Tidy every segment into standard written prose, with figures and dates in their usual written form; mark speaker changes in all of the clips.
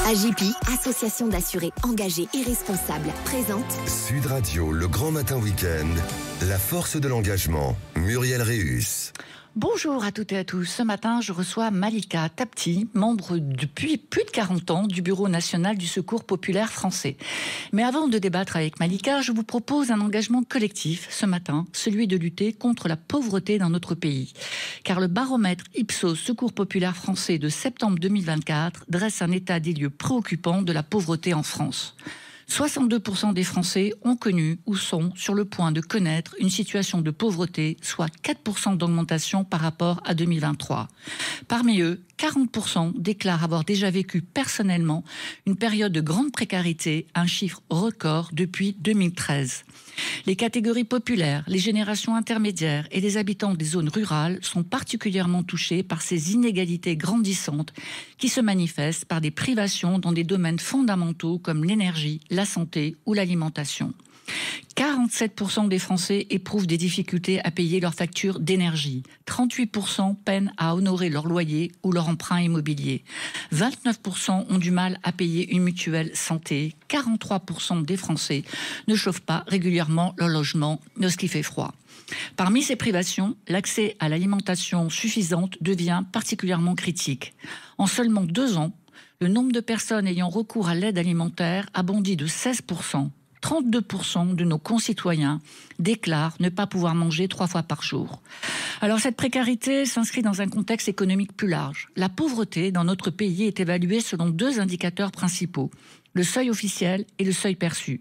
Speaker 1: AJPI, association d'assurés engagés et responsables, présente
Speaker 2: Sud Radio, le grand matin week-end, la force de l'engagement, Muriel Réus.
Speaker 3: Bonjour à toutes et à tous. Ce matin, je reçois Malika Tapti, membre depuis plus de 40 ans du Bureau national du Secours populaire français. Mais avant de débattre avec Malika, je vous propose un engagement collectif ce matin, celui de lutter contre la pauvreté dans notre pays. Car le baromètre Ipsos Secours populaire français de septembre 2024 dresse un état des lieux préoccupant de la pauvreté en France. 62% des Français ont connu ou sont sur le point de connaître une situation de pauvreté, soit 4% d'augmentation par rapport à 2023. Parmi eux, 40% déclarent avoir déjà vécu personnellement une période de grande précarité, un chiffre record depuis 2013. Les catégories populaires, les générations intermédiaires et les habitants des zones rurales sont particulièrement touchés par ces inégalités grandissantes qui se manifestent par des privations dans des domaines fondamentaux comme l'énergie, la santé ou l'alimentation. 47% des Français éprouvent des difficultés à payer leurs factures d'énergie. 38% peinent à honorer leur loyer ou leur emprunt immobilier. 29% ont du mal à payer une mutuelle santé. 43% des Français ne chauffent pas régulièrement leur logement lorsqu'il fait froid. Parmi ces privations, l'accès à l'alimentation suffisante devient particulièrement critique. En seulement 2 ans, le nombre de personnes ayant recours à l'aide alimentaire a bondi de 16%. 32% de nos concitoyens déclarent ne pas pouvoir manger 3 fois par jour. Alors cette précarité s'inscrit dans un contexte économique plus large. La pauvreté dans notre pays est évaluée selon 2 indicateurs principaux, le seuil officiel et le seuil perçu.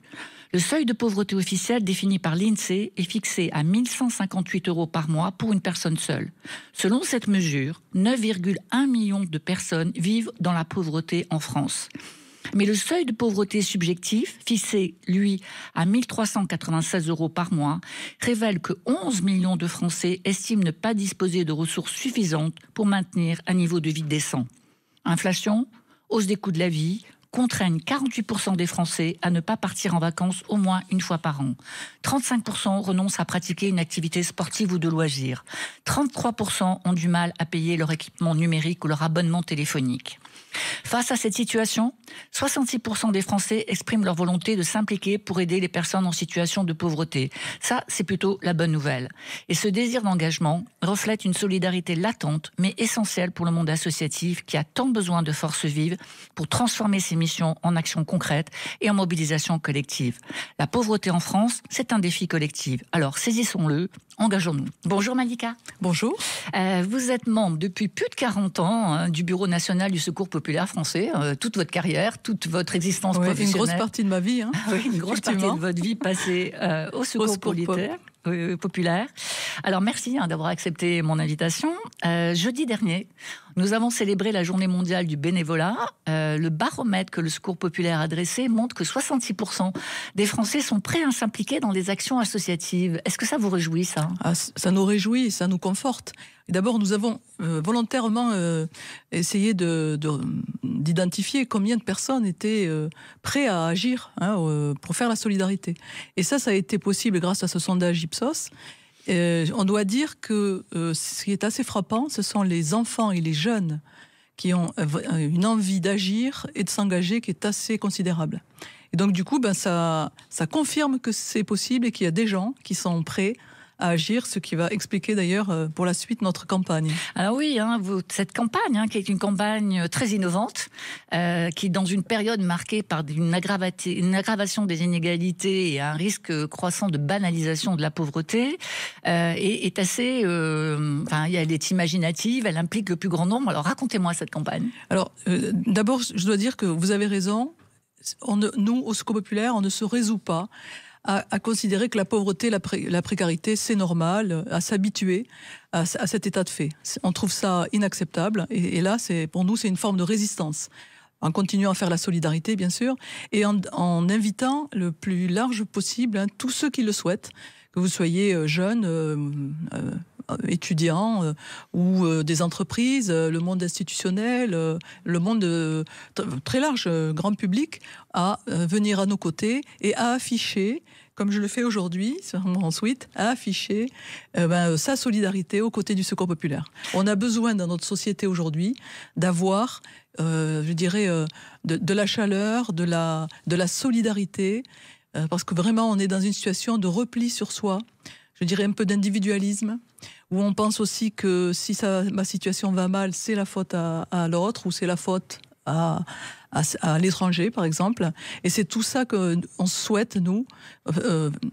Speaker 3: Le seuil de pauvreté officiel défini par l'INSEE est fixé à 1 158 € par mois pour une personne seule. Selon cette mesure, 9,1 millions de personnes vivent dans la pauvreté en France. Mais le seuil de pauvreté subjectif, fixé, lui, à 1 396 € par mois, révèle que 11 millions de Français estiment ne pas disposer de ressources suffisantes pour maintenir un niveau de vie décent. Inflation, hausse des coûts de la vie, contraignent 48% des Français à ne pas partir en vacances au moins une fois par an. 35% renoncent à pratiquer une activité sportive ou de loisirs. 33% ont du mal à payer leur équipement numérique ou leur abonnement téléphonique. Face à cette situation, 66% des Français expriment leur volonté de s'impliquer pour aider les personnes en situation de pauvreté. Ça, c'est plutôt la bonne nouvelle. Et ce désir d'engagement reflète une solidarité latente, mais essentielle pour le monde associatif qui a tant besoin de forces vives pour transformer ses missions en actions concrètes et en mobilisation collective. La pauvreté en France, c'est un défi collectif. Alors, saisissons-le, engageons-nous. Bonjour Malika.
Speaker 4: Bonjour.
Speaker 3: Vous êtes membre depuis plus de 40 ans du Bureau national du Secours populaire français, toute votre carrière, toute votre existence professionnelle.
Speaker 4: Une grosse partie de ma vie.
Speaker 3: Oui, une grosse partie de votre vie passée au Secours populaire. Alors merci d'avoir accepté mon invitation. Jeudi dernier, nous avons célébré la journée mondiale du bénévolat. Le baromètre que le Secours populaire a dressé montre que 66% des Français sont prêts à s'impliquer dans des actions associatives. Est-ce que ça vous réjouit, ça ?
Speaker 4: Ça nous réjouit, ça nous conforte. D'abord, nous avons volontairement essayé d'identifier combien de personnes étaient prêtes à agir pour faire la solidarité. Et ça a été possible grâce à ce sondage Ipsos. On doit dire que ce qui est assez frappant, ce sont les enfants et les jeunes qui ont une envie d'agir et de s'engager qui est assez considérable. Et donc du coup, ça confirme que c'est possible et qu'il y a des gens qui sont prêts à agir, ce qui va expliquer d'ailleurs pour la suite notre campagne.
Speaker 3: Alors oui, cette campagne qui est une campagne très innovante, qui dans une période marquée par une aggravation des inégalités et un risque croissant de banalisation de la pauvreté, est assez... elle est imaginative, elle implique le plus grand nombre. Alors racontez-moi cette campagne.
Speaker 4: Alors d'abord, je dois dire que vous avez raison. Nous, au Secours populaire, on ne se résout pas à considérer que la pauvreté, la précarité, c'est normal, à s'habituer à cet état de fait. On trouve ça inacceptable et là, pour nous, c'est une forme de résistance. En continuant à faire la solidarité, bien sûr, et en invitant le plus large possible tous ceux qui le souhaitent, que vous soyez jeune, étudiants ou des entreprises, le monde institutionnel, le monde très large, grand public, à venir à nos côtés et à afficher comme je le fais aujourd'hui sur mon suite, à afficher sa solidarité aux côtés du Secours populaire. On a besoin dans notre société aujourd'hui d'avoir, je dirais, de la chaleur, de la solidarité, parce que vraiment on est dans une situation de repli sur soi, je dirais un peu d'individualisme, où on pense aussi que si ma situation va mal, c'est la faute à l'autre, ou c'est la faute à l'étranger, par exemple. Et c'est tout ça qu'on souhaite, nous,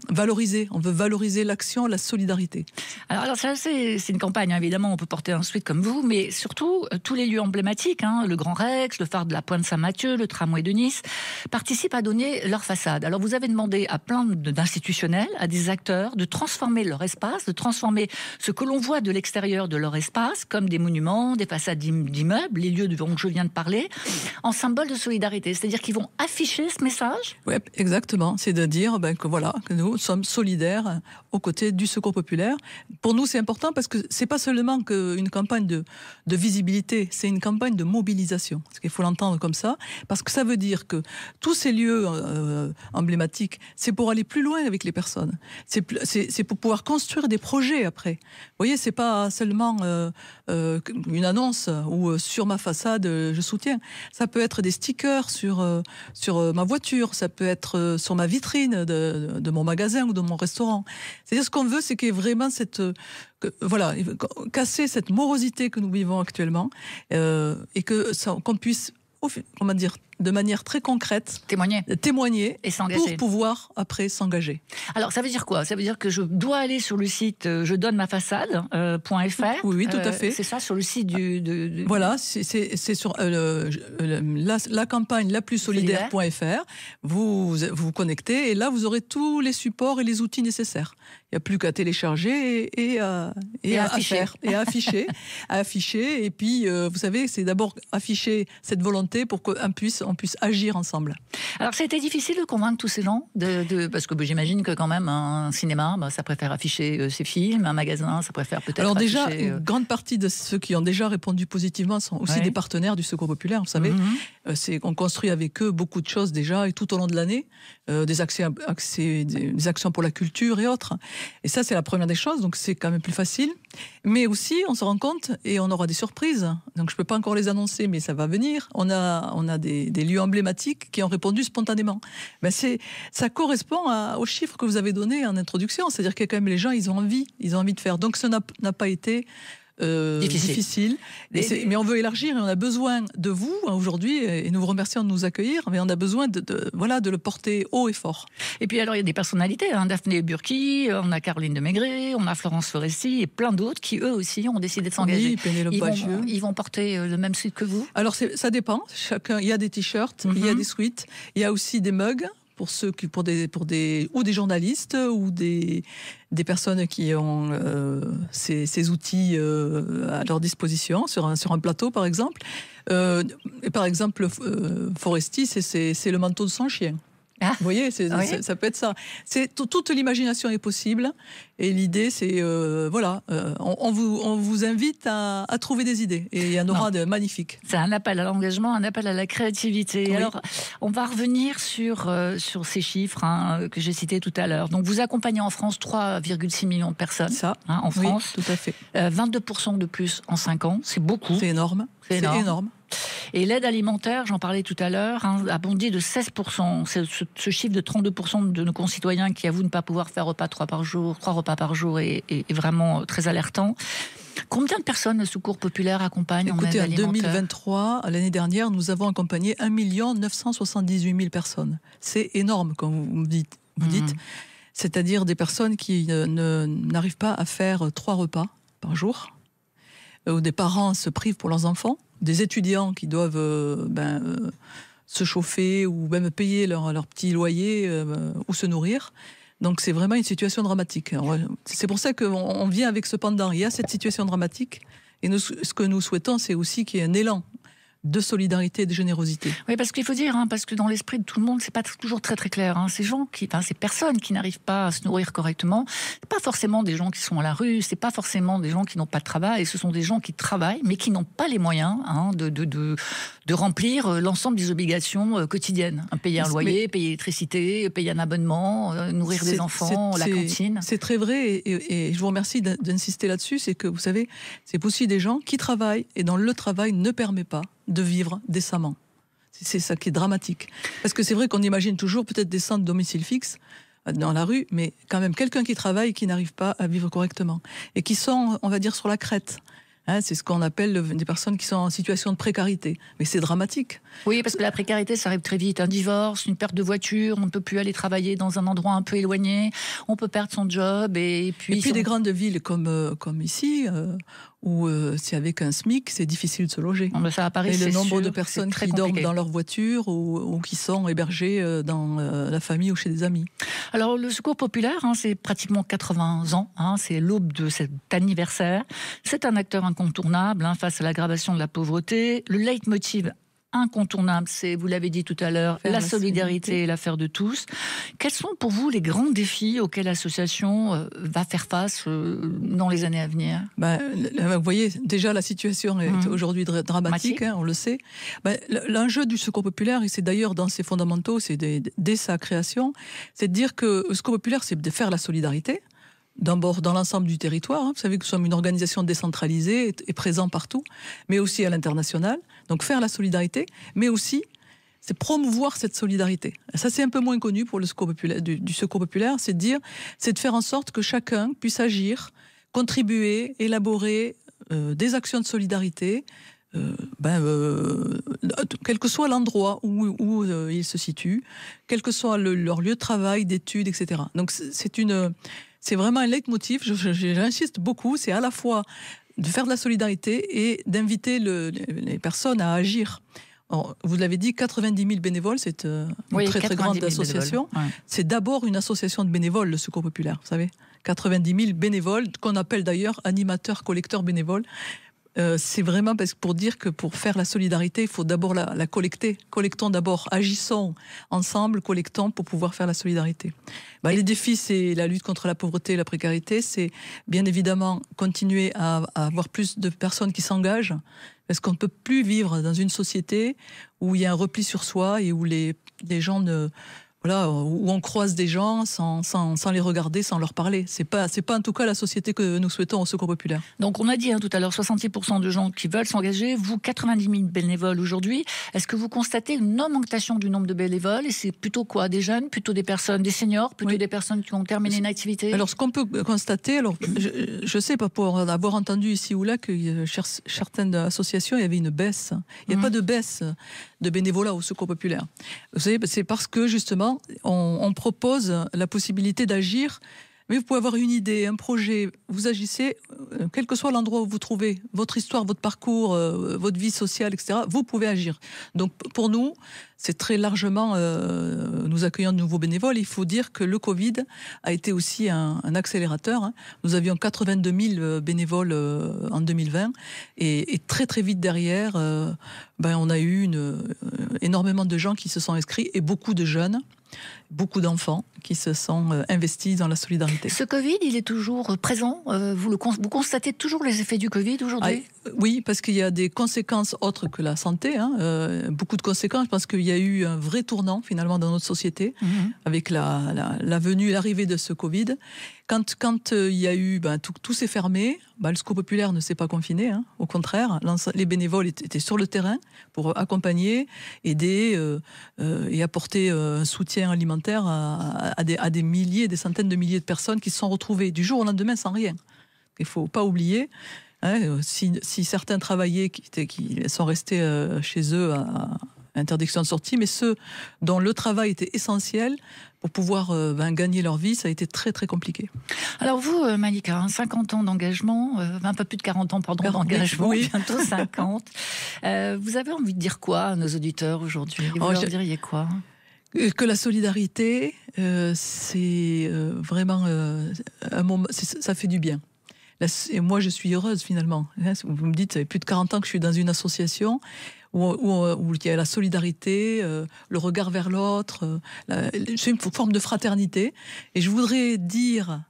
Speaker 4: valoriser. On veut valoriser l'action, la solidarité.
Speaker 3: Alors ça, c'est une campagne, hein. Évidemment, on peut porter un suite comme vous, mais surtout, tous les lieux emblématiques, hein, le Grand Rex, le phare de la Pointe Saint-Mathieu, le tramway de Nice, participent à donner leur façade. Alors vous avez demandé à plein d'institutionnels, à des acteurs, de transformer leur espace, de transformer ce que l'on voit de l'extérieur de leur espace, comme des monuments, des façades d'immeubles, les lieux dont je viens de parler, en symbole de solidarité. C'est-à-dire qu'ils vont afficher ce message.
Speaker 4: Oui, exactement. C'est de dire que nous sommes solidaires aux côtés du Secours populaire. Pour nous, c'est important parce que c'est pas seulement une campagne de visibilité, c'est une campagne de mobilisation. Parce qu'il faut l'entendre comme ça, parce que ça veut dire que tous ces lieux emblématiques, c'est pour aller plus loin avec les personnes. C'est pour pouvoir construire des projets après. Vous voyez, c'est pas seulement une annonce ou sur ma façade, je soutiens. Ça peut être des stickers sur ma voiture, ça peut être sur ma vitrine de mon magasin ou de mon restaurant. C'est-à-dire, ce qu'on veut, c'est qu'il y ait vraiment casser cette morosité que nous vivons actuellement, et qu'on puisse, de manière très concrète, témoigner
Speaker 3: et s'engager.
Speaker 4: Pour pouvoir après s'engager.
Speaker 3: Alors ça veut dire quoi? Ça veut dire que je dois aller sur le site je donne ma façade.fr.
Speaker 4: Oui, tout à fait.
Speaker 3: C'est ça, sur le site du...
Speaker 4: Voilà, c'est sur la campagne la plus solidaire.fr. Vous vous connectez et là vous aurez tous les supports et les outils nécessaires. Il n'y a plus qu'à télécharger et à afficher. Et puis, vous savez, c'est d'abord afficher cette volonté pour qu'on puisse agir ensemble.
Speaker 3: Alors, ça a été difficile de convaincre tous ces gens parce que j'imagine que quand même, un cinéma, ça préfère afficher ses films, un magasin, ça préfère peut-être
Speaker 4: Alors déjà,
Speaker 3: afficher...
Speaker 4: une grande partie de ceux qui ont déjà répondu positivement sont aussi des partenaires du Secours populaire, vous savez. On construit avec eux beaucoup de choses déjà, et tout au long de l'année, des actions pour la culture et autres. Et ça, c'est la première des choses, donc c'est quand même plus facile. Mais aussi, on se rend compte, et on aura des surprises, donc je ne peux pas encore les annoncer, mais ça va venir. On a des lieux emblématiques qui ont répondu spontanément. Ça correspond aux chiffres que vous avez donnés en introduction, c'est-à-dire que quand même les gens, ils ont envie de faire. Donc ça n'a pas été... difficile. Mais on veut élargir et on a besoin de vous aujourd'hui, et nous vous remercions de nous accueillir, mais on a besoin de le porter haut et fort.
Speaker 3: Et puis alors il y a des personnalités, Daphné Burki, on a Caroline de Maigret, on a Florence Foresti et plein d'autres qui eux aussi ont décidé de s'engager.
Speaker 4: Oui, Pénélope Bagieux.
Speaker 3: Ils vont porter le même suite que vous? Alors
Speaker 4: ça dépend, chacun, il y a des t-shirts, il y a des sweats, il y a aussi des mugs pour des journalistes ou des personnes qui ont ces outils à leur disposition sur un plateau par exemple. Et par exemple, Foresti, c'est le manteau de son chien. Vous voyez, ça peut être ça. Toute l'imagination est possible. Et l'idée, c'est on vous invite à trouver des idées. Et il y en aura de magnifiques.
Speaker 3: C'est un appel à l'engagement, un appel à la créativité. Oui. Alors, on va revenir sur ces chiffres que j'ai cités tout à l'heure. Donc, vous accompagnez en France 3,6 millions de personnes.
Speaker 4: Ça,
Speaker 3: en France.
Speaker 4: Oui, tout à fait.
Speaker 3: 22% de plus en 5 ans. C'est beaucoup.
Speaker 4: C'est énorme. C'est énorme.
Speaker 3: Et l'aide alimentaire, j'en parlais tout à l'heure, a bondi de 16%. C'est ce chiffre de 32% de nos concitoyens qui avouent ne pas pouvoir faire 3 repas par jour est vraiment très alertant. Combien de personnes le Secours populaire accompagne en aide alimentaire?
Speaker 4: En 2023, l'année dernière, nous avons accompagné 1 978 000 personnes. C'est énorme, comme vous dites. C'est-à-dire des personnes qui n'arrivent pas à faire 3 repas par jour, où des parents se privent pour leurs enfants, des étudiants qui doivent se chauffer ou même payer leur petit loyer ou se nourrir. Donc c'est vraiment une situation dramatique. C'est pour ça qu'on vient avec ce pendant. Il y a cette situation dramatique et ce que nous souhaitons, c'est aussi qu'il y ait un élan de solidarité et de générosité.
Speaker 3: Oui, parce qu'il faut dire, parce que dans l'esprit de tout le monde, c'est pas toujours très très clair. Ces personnes qui n'arrivent pas à se nourrir correctement, c'est pas forcément des gens qui sont à la rue, c'est pas forcément des gens qui n'ont pas de travail, ce sont des gens qui travaillent, mais qui n'ont pas les moyens de remplir l'ensemble des obligations quotidiennes. Payer un loyer, payer l'électricité, payer un abonnement, nourrir des enfants, la cantine.
Speaker 4: C'est très vrai, et je vous remercie d'insister là-dessus, c'est que vous savez, c'est aussi des gens qui travaillent, et dont le travail ne permet pas de vivre décemment. C'est ça qui est dramatique. Parce que c'est vrai qu'on imagine toujours peut-être des centres de domicile fixe dans la rue, mais quand même quelqu'un qui travaille et qui n'arrive pas à vivre correctement. Et qui sont, on va dire, sur la crête. C'est ce qu'on appelle des personnes qui sont en situation de précarité. Mais c'est dramatique.
Speaker 3: Oui, parce que la précarité, ça arrive très vite. Un divorce, une perte de voiture, on ne peut plus aller travailler dans un endroit un peu éloigné, on peut perdre son job. Et puis
Speaker 4: des grandes villes comme ici, où c'est avec un SMIC, c'est difficile de se loger.
Speaker 3: Ça à Paris,
Speaker 4: et le nombre
Speaker 3: sûr,
Speaker 4: de personnes qui
Speaker 3: compliqué.
Speaker 4: dorment dans leur voiture ou qui sont hébergées dans la famille ou chez des amis.
Speaker 3: Alors, le Secours populaire, c'est pratiquement 80 ans. C'est l'aube de cet anniversaire. C'est un acteur incontournable face à l'aggravation de la pauvreté. Le leitmotiv incontournable, c'est, vous l'avez dit tout à l'heure, la solidarité est l'affaire de tous. Quels sont pour vous les grands défis auxquels l'association va faire face dans les années à venir ?
Speaker 4: Vous voyez, déjà la situation est aujourd'hui dramatique, on le sait. L'enjeu du Secours populaire, et c'est d'ailleurs dans ses fondamentaux, c'est dès sa création, c'est de dire que le Secours populaire, c'est de faire la solidarité. D'abord dans l'ensemble du territoire, vous savez que nous sommes une organisation décentralisée et présente partout, mais aussi à l'international. Donc faire la solidarité, mais aussi c'est promouvoir cette solidarité. Ça c'est un peu moins connu pour le Secours populaire, du Secours populaire, c'est de faire en sorte que chacun puisse agir, contribuer, élaborer des actions de solidarité, quel que soit l'endroit où ils se situent, quel que soit leur lieu de travail, d'études, etc. Donc c'est vraiment un leitmotiv, j'insiste beaucoup, c'est à la fois de faire de la solidarité et d'inviter les personnes à agir. Alors, vous l'avez dit, 90 000 bénévoles, c'est une très très grande association. Ouais. C'est d'abord une association de bénévoles, le Secours populaire, vous savez. 90 000 bénévoles, qu'on appelle d'ailleurs animateurs, collecteurs bénévoles. C'est vraiment pour dire que pour faire la solidarité, il faut d'abord la collecter. Collectons d'abord, agissons ensemble, collectons pour pouvoir faire la solidarité. Les défis, c'est la lutte contre la pauvreté et la précarité. C'est bien évidemment continuer à avoir plus de personnes qui s'engagent, parce qu'on ne peut plus vivre dans une société où il y a un repli sur soi et où les gens où on croise des gens sans les regarder, sans leur parler. C'est pas en tout cas la société que nous souhaitons au Secours populaire.
Speaker 3: Donc on a dit tout à l'heure 66% de gens qui veulent s'engager, vous 90 000 bénévoles aujourd'hui. Est-ce que vous constatez une augmentation du nombre de bénévoles ? Et c'est plutôt quoi ? Des jeunes, plutôt des personnes, des seniors, plutôt des personnes qui ont terminé une activité ?
Speaker 4: Alors ce qu'on peut constater, je sais pas pour avoir entendu ici ou là que certaines associations, il y avait une baisse. Il n'y a pas de baisse de bénévolat au Secours populaire. Vous savez, c'est parce que justement on propose la possibilité d'agir, mais vous pouvez avoir une idée, un projet, vous agissez, quel que soit l'endroit où vous trouvez, votre histoire, votre parcours, votre vie sociale, etc., vous pouvez agir. Donc pour nous, c'est très largement, nous accueillons de nouveaux bénévoles. Il faut dire que le Covid a été aussi un accélérateur. Nous avions 82 000 bénévoles en 2020 et très très vite derrière, on a eu énormément de gens qui se sont inscrits et beaucoup de jeunes, beaucoup d'enfants qui se sont investis dans la solidarité.
Speaker 3: Ce Covid, il est toujours présent. Vous constatez toujours les effets du Covid aujourd'hui ?
Speaker 4: Oui, parce qu'il y a des conséquences autres que la santé. Beaucoup de conséquences, parce qu'il y a eu un vrai tournant finalement dans notre société avec la venue et l'arrivée de ce Covid. Quand il y a eu, tout s'est fermé, le Secours populaire ne s'est pas confiné, au contraire, les bénévoles étaient sur le terrain pour accompagner, aider et apporter un soutien alimentaire à des milliers, des centaines de milliers de personnes qui se sont retrouvées du jour au lendemain sans rien. Il ne faut pas oublier, si certains travaillaient, qui sont restés chez eux à interdiction de sortie, mais ceux dont le travail était essentiel pour pouvoir gagner leur vie, ça a été très très compliqué.
Speaker 3: Alors vous, Malika, 50 ans d'engagement, un peu plus de 40 ans d'engagement, oui. Bientôt 50. Vous avez envie de dire quoi à nos auditeurs aujourd'hui ? Vous leur diriez quoi ?
Speaker 4: Que la solidarité, c'est vraiment un moment, ça fait du bien. Et moi, je suis heureuse finalement. Vous me dites, ça fait plus de 40 ans que je suis dans une association où il y a la solidarité, le regard vers l'autre, c'est une forme de fraternité. Et je voudrais dire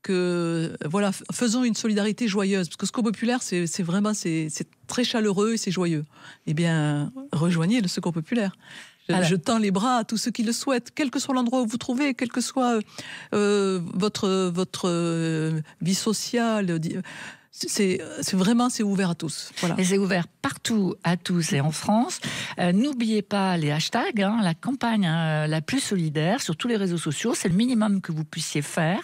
Speaker 4: que voilà, faisons une solidarité joyeuse, parce que Secours Populaire, c'est vraiment c'est très chaleureux et c'est joyeux. Eh bien, rejoignez le Secours Populaire. Je tends les bras à tous ceux qui le souhaitent, quel que soit l'endroit où vous trouvez, quelle que soit votre vie sociale. C'est vraiment, c'est ouvert à tous. Voilà.
Speaker 3: Et c'est ouvert partout, à tous et en France. N'oubliez pas les hashtags, la campagne la plus solidaire sur tous les réseaux sociaux. C'est le minimum que vous puissiez faire.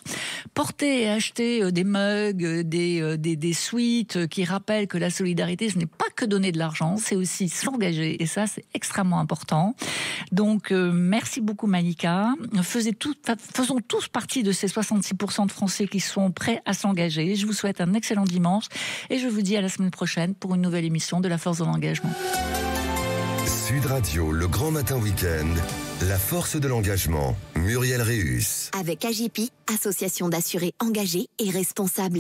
Speaker 3: Porter et acheter des mugs, des suites qui rappellent que la solidarité, ce n'est pas que donner de l'argent, c'est aussi s'engager. Et ça, c'est extrêmement important. Donc, merci beaucoup Malika. Faisons tous partie de ces 66% de Français qui sont prêts à s'engager. Je vous souhaite un excellent dimanche et je vous dis à la semaine prochaine pour une nouvelle émission de La Force de l'Engagement.
Speaker 2: Sud Radio, le grand matin week-end, La Force de l'Engagement, Muriel Réus.
Speaker 1: Avec AGEPI, association d'assurés engagés et responsables.